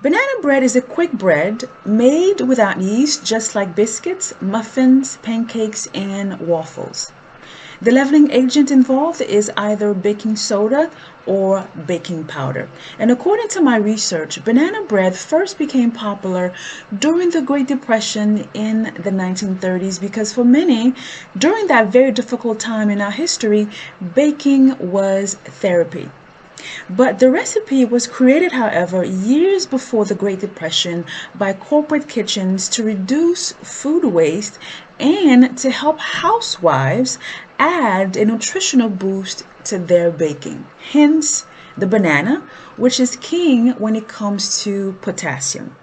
Banana bread is a quick bread made without yeast, just like biscuits, muffins, pancakes, and waffles. The leavening agent involved is either baking soda or baking powder. And according to my research, banana bread first became popular during the Great Depression in the 1930s because for many, during that very difficult time in our history, baking was therapy. But the recipe was created, however, years before the Great Depression by corporate kitchens to reduce food waste and to help housewives add a nutritional boost to their baking. Hence, the banana, which is king when it comes to potassium.